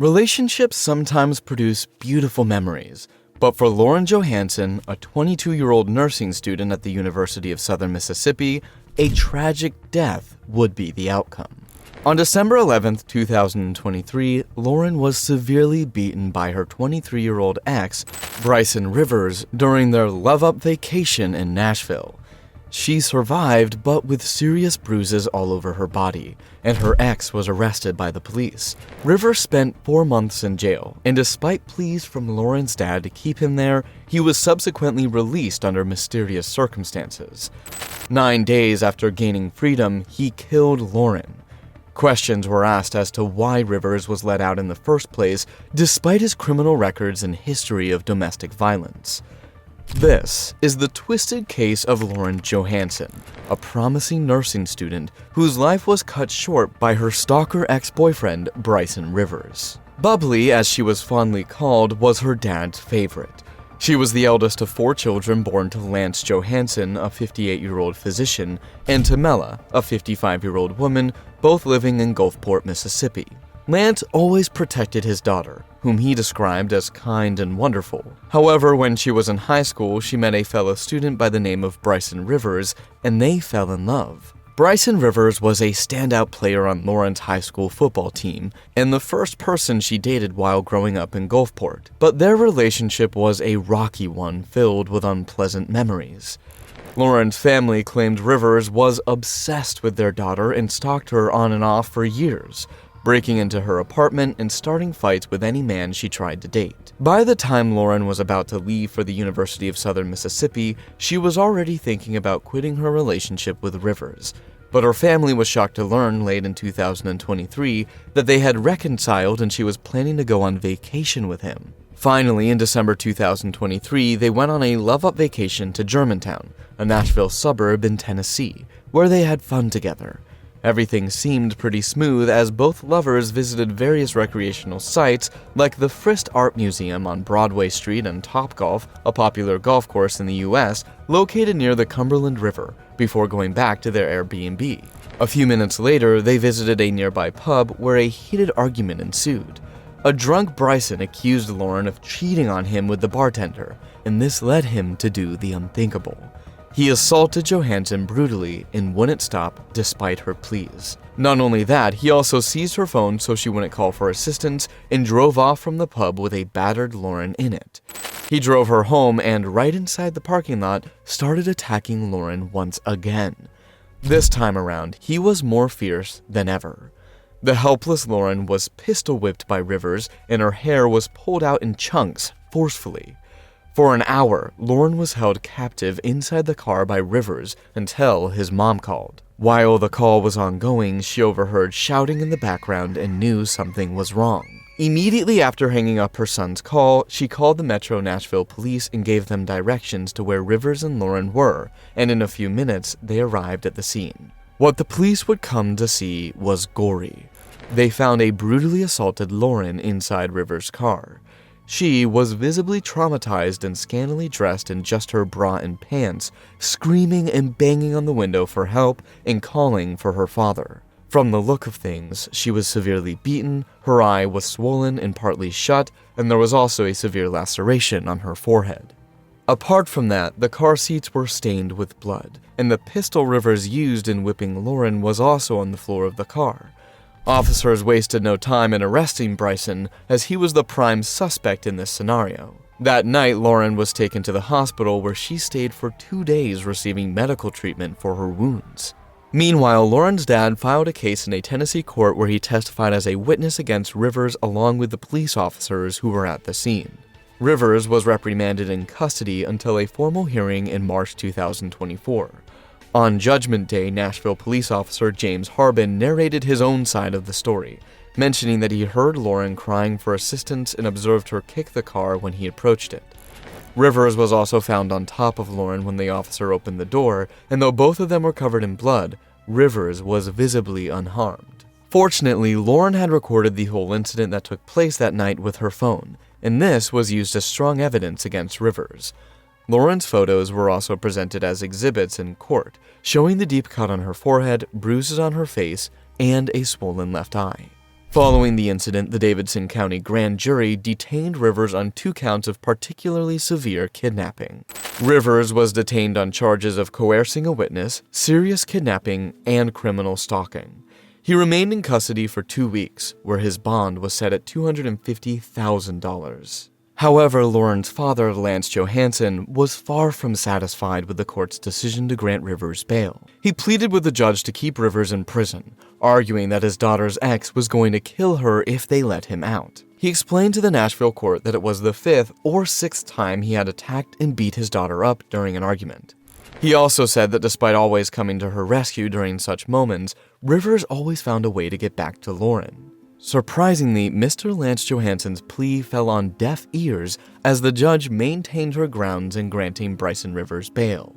Relationships sometimes produce beautiful memories, but for Lauren Johansen, a 22-year-old nursing student at the University of Southern Mississippi, a tragic death would be the outcome. On December 11, 2023, Lauren was severely beaten by her 23-year-old ex, Bricen Rivers, during their love-up vacation in Nashville. She survived, but with serious bruises all over her body, and her ex was arrested by the police. Rivers spent 4 months in jail, and despite pleas from Lauren's dad to keep him there, he was subsequently released under mysterious circumstances. 9 days after gaining freedom, he killed Lauren. Questions were asked as to why Rivers was let out in the first place, despite his criminal records and history of domestic violence. This is the twisted case of Lauren Johansen, a promising nursing student whose life was cut short by her stalker ex-boyfriend, Bricen Rivers. Bubbly, as she was fondly called, was her dad's favorite. She was the eldest of 4 children born to Lance Johansen, a 58-year-old physician, and Tamela, a 55-year-old woman, both living in Gulfport, Mississippi. Lance always protected his daughter, whom he described as kind and wonderful. However, when she was in high school, she met a fellow student by the name of Bricen Rivers, and they fell in love. Bricen Rivers was a standout player on Lauren's high school football team, and the first person she dated while growing up in Gulfport. But their relationship was a rocky one filled with unpleasant memories. Lauren's family claimed Rivers was obsessed with their daughter and stalked her on and off for years, breaking into her apartment and starting fights with any man she tried to date. By the time Lauren was about to leave for the University of Southern Mississippi, she was already thinking about quitting her relationship with Rivers, but her family was shocked to learn late in 2023 that they had reconciled and she was planning to go on vacation with him. Finally, in December 2023, they went on a love-up vacation to Germantown, a Nashville suburb in Tennessee, where they had fun together. Everything seemed pretty smooth as both lovers visited various recreational sites like the Frist Art Museum on Broadway Street and Topgolf, a popular golf course in the US located near the Cumberland River, before going back to their Airbnb. A few minutes later, they visited a nearby pub where a heated argument ensued. A drunk Bricen accused Lauren of cheating on him with the bartender, and this led him to do the unthinkable. He assaulted Johansen brutally and wouldn't stop despite her pleas. Not only that, he also seized her phone so she wouldn't call for assistance and drove off from the pub with a battered Lauren in it. He drove her home and, right inside the parking lot, started attacking Lauren once again. This time around, he was more fierce than ever. The helpless Lauren was pistol whipped by Rivers and her hair was pulled out in chunks forcefully. For an hour, Lauren was held captive inside the car by Rivers until his mom called. While the call was ongoing, she overheard shouting in the background and knew something was wrong. Immediately after hanging up her son's call, she called the Metro Nashville police and gave them directions to where Rivers and Lauren were, and in a few minutes, they arrived at the scene. What the police would come to see was gory. They found a brutally assaulted Lauren inside Rivers' car. She was visibly traumatized and scantily dressed in just her bra and pants, screaming and banging on the window for help and calling for her father. From the look of things, she was severely beaten, her eye was swollen and partly shut, and there was also a severe laceration on her forehead. Apart from that, the car seats were stained with blood, and the pistol Rivers used in whipping Lauren was also on the floor of the car. Officers wasted no time in arresting Bricen, as he was the prime suspect in this scenario. That night, Lauren was taken to the hospital where she stayed for 2 days receiving medical treatment for her wounds. Meanwhile, Lauren's dad filed a case in a Tennessee court where he testified as a witness against Rivers along with the police officers who were at the scene. Rivers was reprimanded in custody until a formal hearing in March 2024. On Judgment Day, Nashville police officer James Harbin narrated his own side of the story, mentioning that he heard Lauren crying for assistance and observed her kick the car when he approached it. Rivers was also found on top of Lauren when the officer opened the door, and though both of them were covered in blood, Rivers was visibly unharmed. Fortunately, Lauren had recorded the whole incident that took place that night with her phone, and this was used as strong evidence against Rivers. Lauren's photos were also presented as exhibits in court, showing the deep cut on her forehead, bruises on her face, and a swollen left eye. Following the incident, the Davidson County grand jury detained Rivers on 2 counts of particularly severe kidnapping. Rivers was detained on charges of coercing a witness, serious kidnapping, and criminal stalking. He remained in custody for 2 weeks, where his bond was set at $250,000. However, Lauren's father, Lance Johansen, was far from satisfied with the court's decision to grant Rivers bail. He pleaded with the judge to keep Rivers in prison, arguing that his daughter's ex was going to kill her if they let him out. He explained to the Nashville court that it was the 5th or 6th time he had attacked and beat his daughter up during an argument. He also said that despite always coming to her rescue during such moments, Rivers always found a way to get back to Lauren. Surprisingly, Mr. Lance Johansen's plea fell on deaf ears as the judge maintained her grounds in granting Bricen Rivers bail.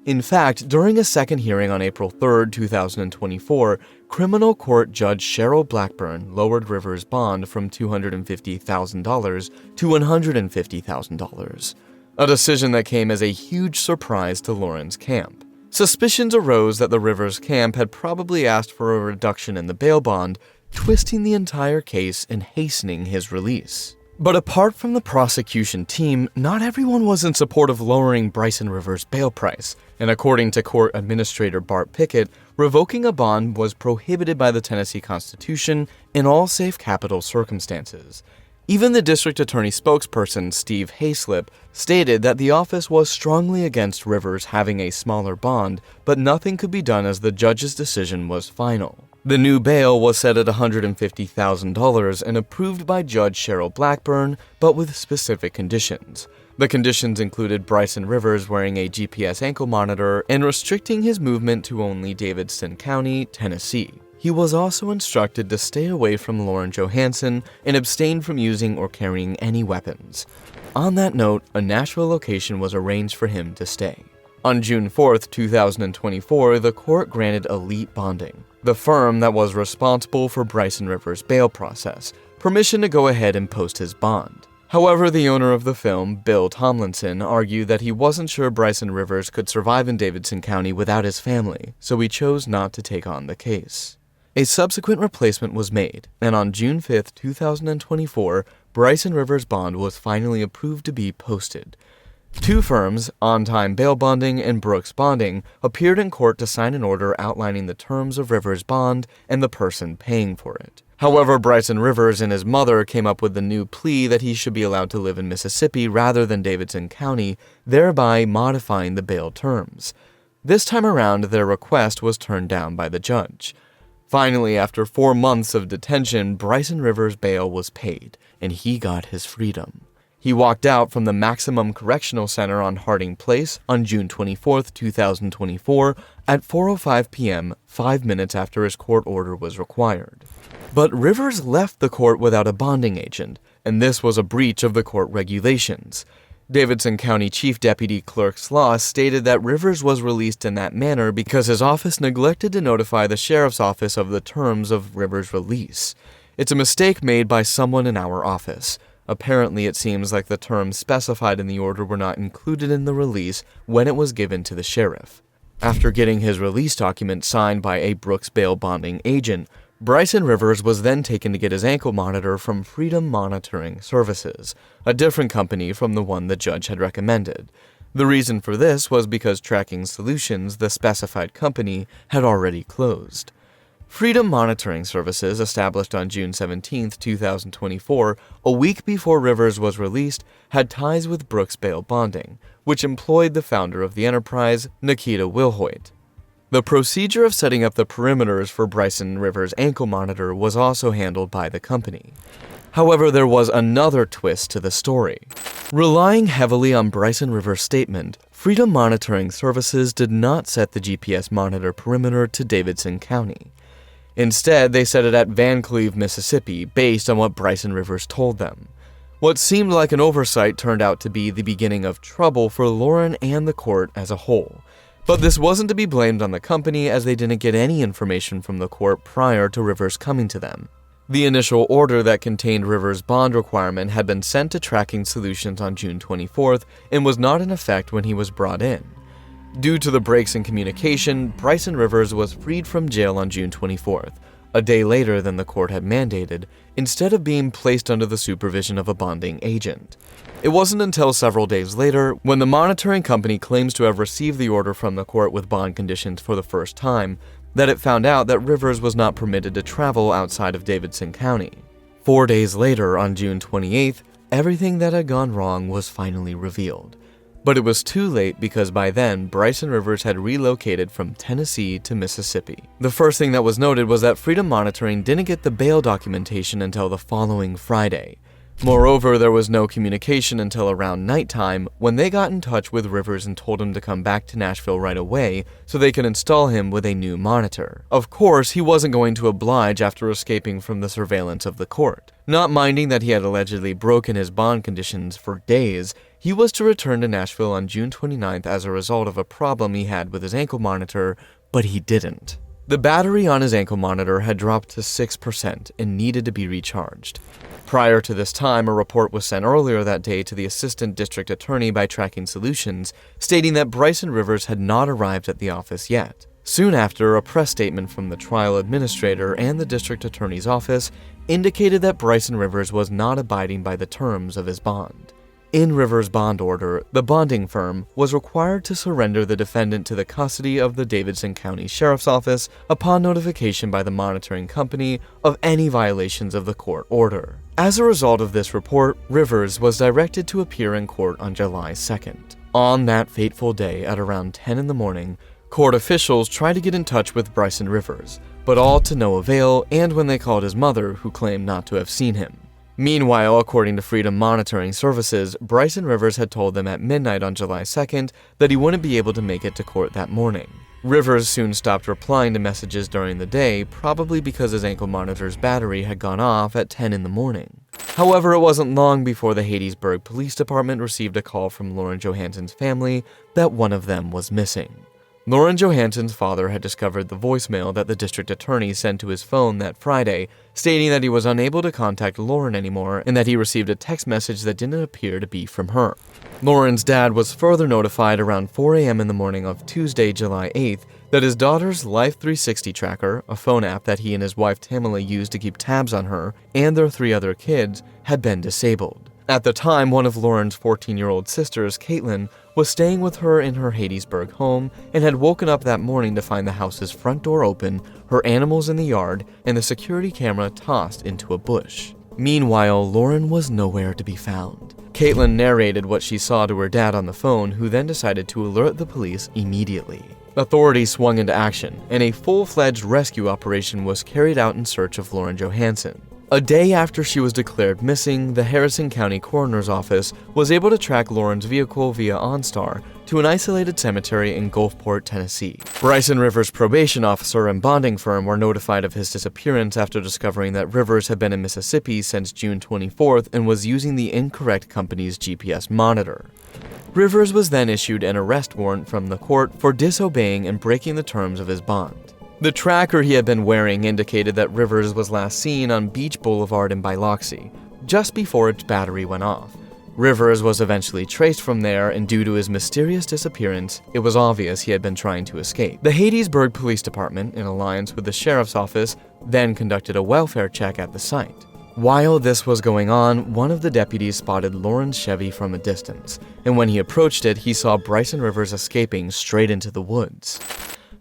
In fact, during a second hearing on April 3, 2024, criminal court judge Cheryl Blackburn lowered Rivers' bond from $250,000 to $150,000, a decision that came as a huge surprise to Lauren's camp. Suspicions arose that the Rivers camp had probably asked for a reduction in the bail bond, twisting the entire case and hastening his release. But apart from the prosecution team, not everyone was in support of lowering Bricen Rivers' bail price, and according to court administrator Bart Pickett, revoking a bond was prohibited by the Tennessee Constitution in all safe capital circumstances. Even the district attorney spokesperson, Steve Hayslip, stated that the office was strongly against Rivers having a smaller bond, but nothing could be done as the judge's decision was final. The new bail was set at $150,000 and approved by Judge Cheryl Blackburn, but with specific conditions. The conditions included Bricen Rivers wearing a GPS ankle monitor and restricting his movement to only Davidson County, Tennessee. He was also instructed to stay away from Lauren Johansen and abstain from using or carrying any weapons. On that note, a Nashville location was arranged for him to stay. On June 4, 2024, the court granted Elite Bonding, the firm that was responsible for Bricen Rivers' bail process, permission to go ahead and post his bond. However, the owner of the film, Bill Tomlinson, argued that he wasn't sure Bricen Rivers could survive in Davidson County without his family, so he chose not to take on the case. A subsequent replacement was made, and on June 5, 2024, Bricen Rivers' bond was finally approved to be posted. 2 firms, On Time Bail Bonding and Brooks Bonding, appeared in court to sign an order outlining the terms of Rivers' bond and the person paying for it. However, Bricen Rivers and his mother came up with the new plea that he should be allowed to live in Mississippi rather than Davidson County, thereby modifying the bail terms. This time around, their request was turned down by the judge. Finally, after 4 months of detention, Bricen Rivers' bail was paid, and he got his freedom. He walked out from the Maximum Correctional Center on Harding Place on June 24, 2024 at 4:05 p.m., 5 minutes after his court order was required. But Rivers left the court without a bonding agent, and this was a breach of the court regulations. Davidson County Chief Deputy Clerk Sloss stated that Rivers was released in that manner because his office neglected to notify the sheriff's office of the terms of Rivers' release. It's a mistake made by someone in our office. Apparently, it seems like the terms specified in the order were not included in the release when it was given to the sheriff. After getting his release document signed by a Brooks bail bonding agent, Bricen Rivers was then taken to get his ankle monitor from Freedom Monitoring Services, a different company from the one the judge had recommended. The reason for this was because Tracking Solutions, the specified company, had already closed. Freedom Monitoring Services, established on June 17, 2024, a week before Rivers was released, had ties with Brooks Bail Bonding, which employed the founder of the enterprise, Nikita Wilhoit. The procedure of setting up the perimeters for Bricen Rivers' ankle monitor was also handled by the company. However, there was another twist to the story. Relying heavily on Bricen Rivers' statement, Freedom Monitoring Services did not set the GPS monitor perimeter to Davidson County. Instead, they set it at Van Cleve, Mississippi, based on what Bricen Rivers told them. What seemed like an oversight turned out to be the beginning of trouble for Lauren and the court as a whole. But this wasn't to be blamed on the company, as they didn't get any information from the court prior to Rivers coming to them. The initial order that contained Rivers' bond requirement had been sent to Tracking Solutions on June 24th and was not in effect when he was brought in. Due to the breaks in communication, Bricen Rivers was freed from jail on June 24th, a day later than the court had mandated, instead of being placed under the supervision of a bonding agent. It wasn't until several days later, when the monitoring company claims to have received the order from the court with bond conditions for the first time, that it found out that Rivers was not permitted to travel outside of Davidson County. 4 days later, on June 28th, everything that had gone wrong was finally revealed. But it was too late because by then, Bricen Rivers had relocated from Tennessee to Mississippi. The first thing that was noted was that Freedom Monitoring didn't get the bail documentation until the following Friday. Moreover, there was no communication until around nighttime when they got in touch with Rivers and told him to come back to Nashville right away so they could install him with a new monitor. Of course, he wasn't going to oblige after escaping from the surveillance of the court. Not minding that he had allegedly broken his bond conditions for days, he was to return to Nashville on June 29th as a result of a problem he had with his ankle monitor, but he didn't. The battery on his ankle monitor had dropped to 6% and needed to be recharged. Prior to this time, a report was sent earlier that day to the Assistant District Attorney by Tracking Solutions, stating that Bricen Rivers had not arrived at the office yet. Soon after, a press statement from the trial administrator and the District Attorney's office indicated that Bricen Rivers was not abiding by the terms of his bond. In Rivers' bond order, the bonding firm was required to surrender the defendant to the custody of the Davidson County Sheriff's Office upon notification by the monitoring company of any violations of the court order. As a result of this report, Rivers was directed to appear in court on July 2nd. On that fateful day at around 10 in the morning, court officials tried to get in touch with Bricen Rivers, but all to no avail, and when they called his mother, who claimed not to have seen him. Meanwhile, according to Freedom Monitoring Services, Bricen Rivers had told them at midnight on July 2nd that he wouldn't be able to make it to court that morning. Rivers soon stopped replying to messages during the day, probably because his ankle monitor's battery had gone off at 10 in the morning. However, it wasn't long before the Hattiesburg Police Department received a call from Lauren Johansen's family that one of them was missing. Lauren Johansen's father had discovered the voicemail that the district attorney sent to his phone that Friday, stating that he was unable to contact Lauren anymore and that he received a text message that didn't appear to be from her. Lauren's dad was further notified around 4 a.m. in the morning of Tuesday, July 8th, that his daughter's Life 360 tracker, a phone app that he and his wife Tamala used to keep tabs on her and their 3 other kids, had been disabled. At the time, one of Lauren's 14-year-old sisters, Caitlin, was staying with her in her Hattiesburg home and had woken up that morning to find the house's front door open, her animals in the yard, and the security camera tossed into a bush. Meanwhile, Lauren was nowhere to be found. Caitlin narrated what she saw to her dad on the phone, who then decided to alert the police immediately. Authorities swung into action, and a full-fledged rescue operation was carried out in search of Lauren Johansen. A day after she was declared missing, the Harrison County Coroner's Office was able to track Lauren's vehicle via OnStar to an isolated cemetery in Gulfport, Tennessee. Bricen Rivers' probation officer and bonding firm were notified of his disappearance after discovering that Rivers had been in Mississippi since June 24th and was using the incorrect company's GPS monitor. Rivers was then issued an arrest warrant from the court for disobeying and breaking the terms of his bond. The tracker he had been wearing indicated that Rivers was last seen on Beach Boulevard in Biloxi, just before its battery went off. Rivers was eventually traced from there, and due to his mysterious disappearance, it was obvious he had been trying to escape. The Hattiesburg Police Department, in alliance with the Sheriff's Office, then conducted a welfare check at the site. While this was going on, one of the deputies spotted Lauren's Chevy from a distance, and when he approached it, he saw Bricen Rivers escaping straight into the woods.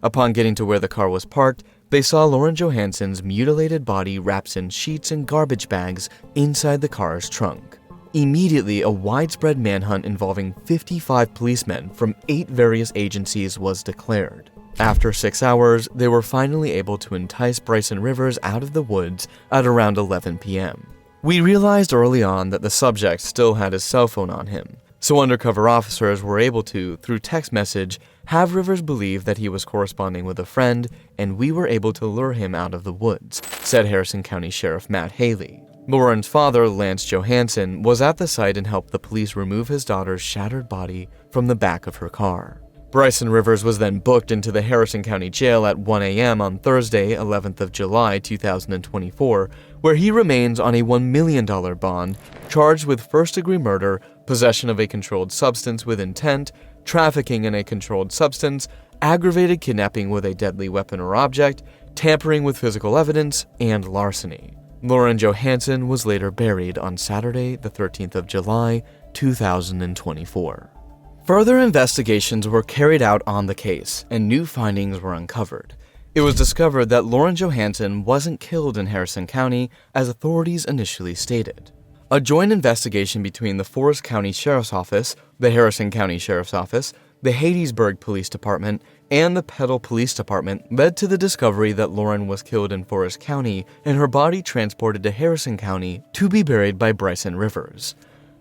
Upon getting to where the car was parked, they saw Lauren Johansen's mutilated body wrapped in sheets and garbage bags inside the car's trunk. Immediately, a widespread manhunt involving 55 policemen from 8 various agencies was declared. After 6 hours, they were finally able to entice Bricen Rivers out of the woods at around 11 p.m. We realized early on that the subject still had his cell phone on him, so undercover officers were able to, through text message, have Rivers believe that he was corresponding with a friend, and we were able to lure him out of the woods, said Harrison County Sheriff Matt Haley. Lauren's father, Lance Johansen, was at the site and helped the police remove his daughter's shattered body from the back of her car. Bricen Rivers was then booked into the Harrison County Jail at 1 a.m. on Thursday, 11th of July, 2024, where he remains on a $1 million bond, charged with first-degree murder, possession of a controlled substance with intent, trafficking in a controlled substance, aggravated kidnapping with a deadly weapon or object, tampering with physical evidence, and larceny. Lauren Johansen was later buried on Saturday, the 13th of July, 2024. Further investigations were carried out on the case, and new findings were uncovered. It was discovered that Lauren Johansen wasn't killed in Harrison County, as authorities initially stated. A joint investigation between the Forest County Sheriff's Office, the Harrison County Sheriff's Office, the Hattiesburg Police Department, and the Petal Police Department led to the discovery that Lauren was killed in Forest County and her body transported to Harrison County to be buried by Bricen Rivers.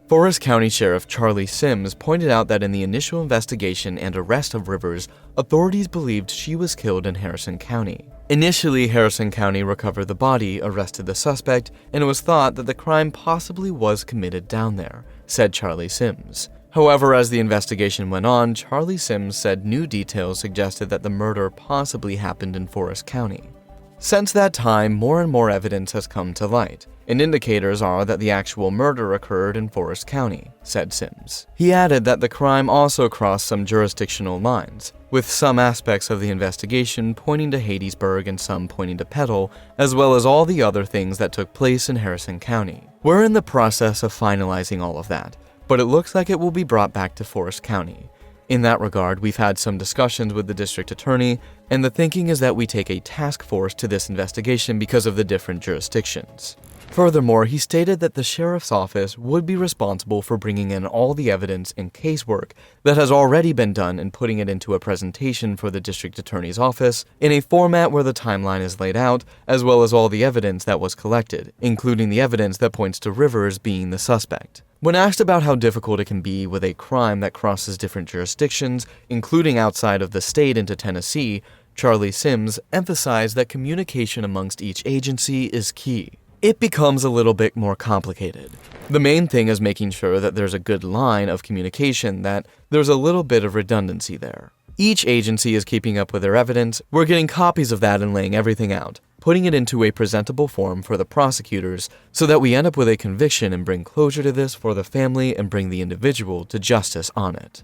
Forest County Sheriff Charlie Sims pointed out that in the initial investigation and arrest of Rivers, authorities believed she was killed in Harrison County. Initially, Harrison County recovered the body, arrested the suspect, and it was thought that the crime possibly was committed down there, said Charlie Sims. However, as the investigation went on, Charlie Sims said new details suggested that the murder possibly happened in Forest County. Since that time, more and more evidence has come to light, and indicators are that the actual murder occurred in Forest County, said Sims. He added that the crime also crossed some jurisdictional lines, with some aspects of the investigation pointing to Hattiesburg and some pointing to Petal, as well as all the other things that took place in Harrison County. We're in the process of finalizing all of that, but it looks like it will be brought back to Forest County. In that regard, we've had some discussions with the district attorney, and the thinking is that we take a task force to this investigation because of the different jurisdictions. Furthermore, he stated that the sheriff's office would be responsible for bringing in all the evidence and casework that has already been done and putting it into a presentation for the district attorney's office in a format where the timeline is laid out, as well as all the evidence that was collected, including the evidence that points to Rivers being the suspect. When asked about how difficult it can be with a crime that crosses different jurisdictions, including outside of the state into Tennessee, Charlie Sims emphasized that communication amongst each agency is key. It becomes a little bit more complicated. The main thing is making sure that there's a good line of communication, that there's a little bit of redundancy there. Each agency is keeping up with their evidence, we're getting copies of that and laying everything out, putting it into a presentable form for the prosecutors so that we end up with a conviction and bring closure to this for the family and bring the individual to justice on it.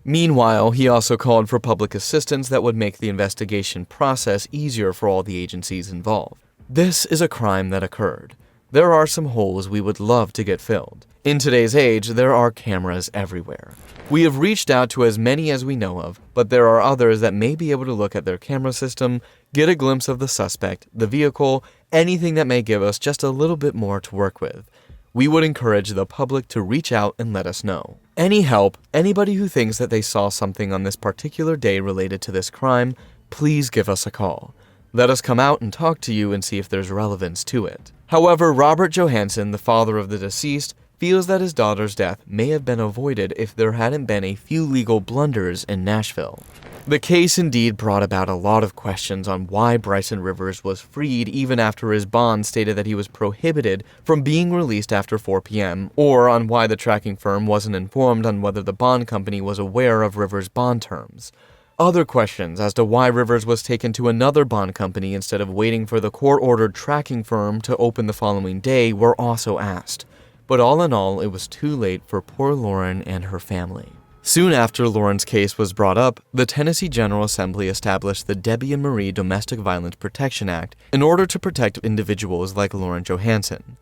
Meanwhile, he also called for public assistance that would make the investigation process easier for all the agencies involved. This is a crime that occurred. There are some holes we would love to get filled. In today's age, there are cameras everywhere. We have reached out to as many as we know of, but there are others that may be able to look at their camera system, get a glimpse of the suspect, the vehicle, anything that may give us just a little bit more to work with. We would encourage the public to reach out and let us know. Any help, anybody who thinks that they saw something on this particular day related to this crime, please give us a call. Let us come out and talk to you and see if there's relevance to it. However, Robert Johansen, the father of the deceased, feels that his daughter's death may have been avoided if there hadn't been a few legal blunders in Nashville. The case indeed brought about a lot of questions on why Bricen Rivers was freed even after his bond stated that he was prohibited from being released after 4 p.m., or on why the tracking firm wasn't informed on whether the bond company was aware of Rivers' bond terms. Other questions as to why Rivers was taken to another bond company instead of waiting for the court-ordered tracking firm to open the following day were also asked. But all in all, it was too late for poor Lauren and her family. Soon after Lauren's case was brought up, the Tennessee General Assembly established the Debbie and Marie Domestic Violence Protection Act in order to protect individuals like Lauren Johansen.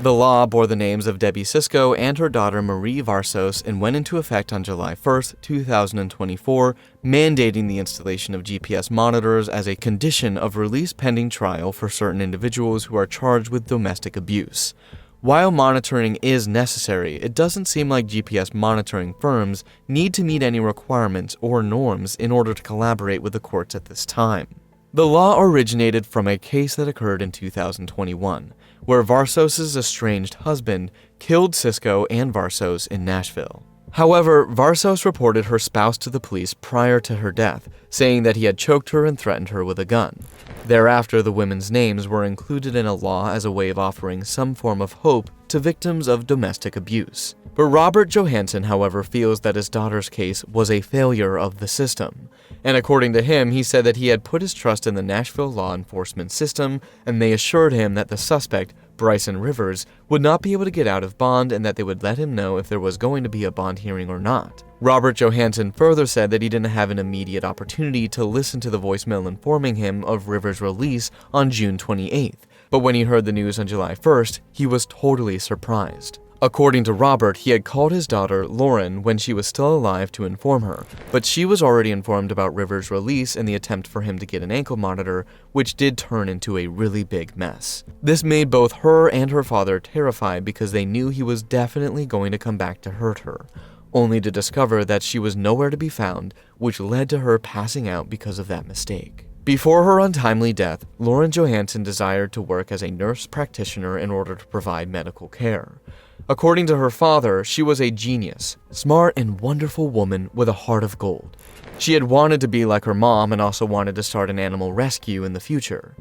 The law bore the names of Debbie Sisko and her daughter Marie Varsos and went into effect on July 1, 2024, mandating the installation of GPS monitors as a condition of release pending trial for certain individuals who are charged with domestic abuse. While monitoring is necessary, it doesn't seem like GPS monitoring firms need to meet any requirements or norms in order to collaborate with the courts at this time. The law originated from a case that occurred in 2021, where Varsos' estranged husband killed Sisko and Varsos in Nashville. However, Varsos reported her spouse to the police prior to her death, saying that he had choked her and threatened her with a gun. Thereafter, the women's names were included in a law as a way of offering some form of hope to victims of domestic abuse. But Robert Johansen, however, feels that his daughter's case was a failure of the system. And according to him, he said that he had put his trust in the Nashville law enforcement system, and they assured him that the suspect, Bricen Rivers, would not be able to get out of bond and that they would let him know if there was going to be a bond hearing or not. Robert Johansen further said that he didn't have an immediate opportunity to listen to the voicemail informing him of Rivers' release on June 28th, but when he heard the news on July 1st, he was totally surprised. According to Robert, he had called his daughter, Lauren, when she was still alive to inform her, but she was already informed about Rivers' release and the attempt for him to get an ankle monitor, which did turn into a really big mess. This made both her and her father terrified because they knew he was definitely going to come back to hurt her, only to discover that she was nowhere to be found, which led to her passing out because of that mistake. Before her untimely death, Lauren Johansen desired to work as a nurse practitioner in order to provide medical care. According to her father, she was a genius, smart and wonderful woman with a heart of gold. She had wanted to be like her mom and also wanted to start an animal rescue in the future.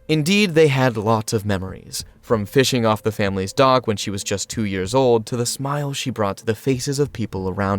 Indeed, they had lots of memories, from fishing off the family's dock when she was just 2 years old to the smiles she brought to the faces of people around